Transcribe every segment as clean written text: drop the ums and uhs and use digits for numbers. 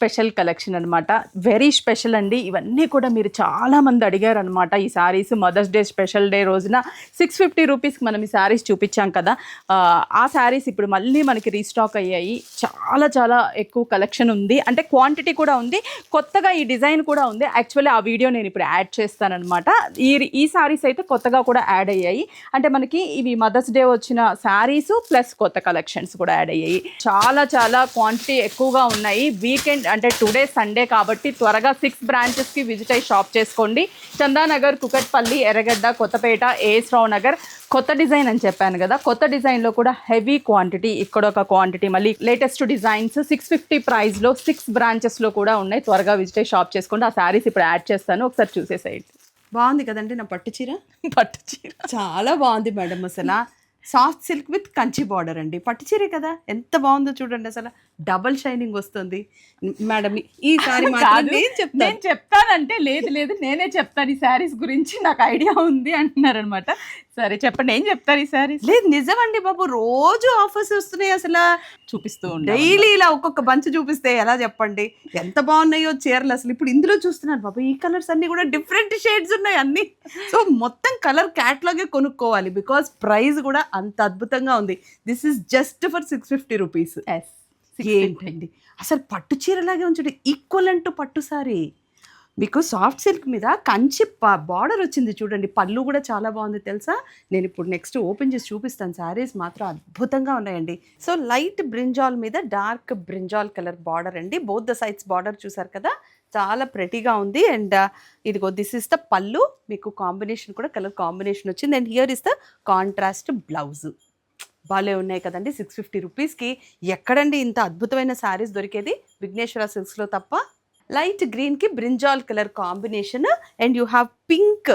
Special collection అనమాట. Very special అండి. ఇవన్నీ కూడా మీరు చాలామంది అడిగారు అనమాట. ఈ sarees mother's day special day రోజున 650 రూపీస్కి మనం ఈ శారీస్ చూపించాం కదా. ఆ శారీస్ ఇప్పుడు మళ్ళీ మనకి రీస్టాక్ అయ్యాయి. చాలా చాలా ఎక్కువ కలెక్షన్ ఉంది, అంటే క్వాంటిటీ కూడా ఉంది, కొత్తగా ఈ డిజైన్ కూడా ఉంది. యాక్చువల్లీ ఆ వీడియో నేను ఇప్పుడు యాడ్ చేస్తానమాట. ఈ శారీస్ అయితే కొత్తగా కూడా యాడ్ అయ్యాయి. అంటే మనకి ఇవి మదర్స్ డే వచ్చిన శారీస్ ప్లస్ కొత్త కలెక్షన్స్ కూడా యాడ్ అయ్యాయి. చాలా చాలా క్వాంటిటీ ఎక్కువగా ఉన్నాయి. వీకెండ్ అంటే టుడే సండే కాబట్టి త్వరగా 6 బ్రాంచెస్కి విజిట్ అయ్యి షాప్ చేసుకోండి. చందానగర్, కుకట్పల్లి, ఎర్రగడ్డ, కొత్తపేట, ఏఎస్ రావు నగర్. కొత్త డిజైన్ అని చెప్పాను కదా, కొత్త డిజైన్లో కూడా హెవీ క్వాంటిటీ, ఇక్కడ ఒక క్వాంటిటీ, మళ్ళీ లేటెస్ట్ డిజైన్స్ 650 ప్రైస్లో 6 బ్రాంచెస్లో కూడా ఉన్నాయి. త్వరగా విజిట్ అయ్యి షాప్ చేసుకోండి. ఆ శారీస్ ఇప్పుడు యాడ్ చేస్తాను, ఒకసారి చూసేసేయండి. బాగుంది కదండి నా పట్టు చీర. చాలా బాగుంది మేడం. అసలు soft silk with Kanchi border అండి. పట్టు చీరే కదా, ఎంత బాగుందో చూడండి. అసలు డబల్ షైనింగ్ వస్తుంది మేడం. ఈ సారీ నేను చెప్తానంటే లేదు లేదు నేనే చెప్తాను ఈ శారీస్ గురించి, నాకు ఐడియా ఉంది అంటున్నారనమాట. సరే చెప్పండి, ఏం చెప్తారు ఈ శారీస్? లేదు నిజమండి బాబు, రోజు ఆఫర్స్ వస్తున్నాయి. అసలు చూపిస్తూ డైలీ ఇలా ఒక్కొక్క బంచ్ చూపిస్తే ఎలా చెప్పండి, ఎంత బాగున్నాయో చీరలు. అసలు ఇప్పుడు ఇందులో చూస్తున్నాను బాబు, ఈ కలర్స్ అన్ని కూడా డిఫరెంట్ షేడ్స్ ఉన్నాయి అన్ని. సో మొత్తం కలర్ క్యాటలాగే కొనుక్కోవాలి, బికాస్ ప్రైస్ కూడా అంత అద్భుతంగా ఉంది. This is just for 650 rupees. ఏంటండి అసలు పట్టు చీరలాగే ఉంచండి, ఈక్వలెంట్ పట్టు సారీ. మీకు సాఫ్ట్ సిల్క్ మీద కంచి బార్డర్ వచ్చింది చూడండి. పళ్ళు కూడా చాలా బాగుంది తెలుసా. నేను ఇప్పుడు నెక్స్ట్ ఓపెన్ చేసి చూపిస్తాను. శారీస్ మాత్రం అద్భుతంగా ఉన్నాయండి. సో లైట్ బ్రింజాల్ మీద డార్క్ బ్రింజాల్ కలర్ బార్డర్ అండి. బోత్ ద సైడ్స్ బార్డర్ చూసారు కదా, చాలా ప్రెటీగా ఉంది. అండ్ ఇదిగో దిస్ ఇస్ ద పళ్ళు. మీకు కాంబినేషన్ కూడా కలర్ కాంబినేషన్ వచ్చింది. And here is the contrast blouse. బాగాలే ఉన్నాయి కదండి. 650 రూపీస్కి ఎక్కడండి ఇంత అద్భుతమైన శారీస్ దొరికేది? విఘ్నేశ్వర సిల్క్స్లో తప్ప. లైట్ గ్రీన్కి brinjal colour combination. And you have pink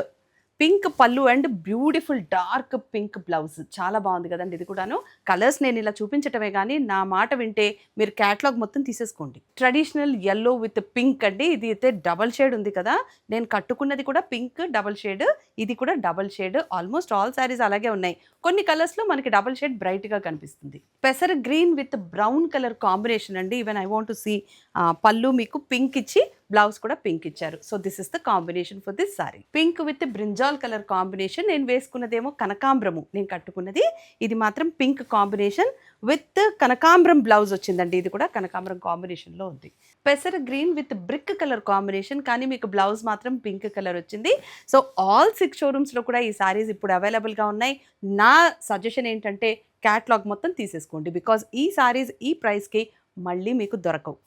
పళ్ళు and beautiful dark pink blouse. చాలా బాగుంది కదండి. ఇది కూడాను కలర్స్ నేను ఇలా చూపించటమే కానీ నా మాట వింటే మీరు క్యాటలాగ్ మొత్తం తీసేసుకోండి. ట్రెడిషనల్ ఎల్లో విత్ పింక్ అండి. ఇది అయితే డబల్ షేడ్ ఉంది కదా, నేను కట్టుకున్నది కూడా పింక్ డబల్ షేడ్, ఇది కూడా double shade. Almost all saris అలాగే ఉన్నాయి. కొన్ని కలర్స్లో మనకి డబల్ షేడ్ బ్రైట్గా కనిపిస్తుంది. పెసర్ green with brown colour combination అండి. Even I want to see పళ్ళు మీకు పింక్ ఇచ్చి బ్లౌజ్ కూడా పింక్ ఇచ్చారు. So this is the combination for this sari. Pink with brinjal colour combination. నేను వేసుకున్నదేమో కనకాంబరము, నేను కట్టుకున్నది. ఇది మాత్రం పింక్ కాంబినేషన్ విత్ కనకాంబరం బ్లౌజ్ వచ్చిందండి. ఇది కూడా కనకాంబరం కాంబినేషన్లో ఉంది. పెసర్ green with brick colour combination, కానీ మీకు బ్లౌజ్ మాత్రం పింక్ కలర్ వచ్చింది. సో ఆల్ 6 షోరూమ్స్లో కూడా ఈ సారీస్ ఇప్పుడు అవైలబుల్గా ఉన్నాయి. నా సజెషన్ ఏంటంటే క్యాటలాగ్ మొత్తం తీసేసుకోండి, బికాజ్ ఈ సారీస్ ఈ ప్రైస్కి మళ్ళీ మీకు దొరకవు.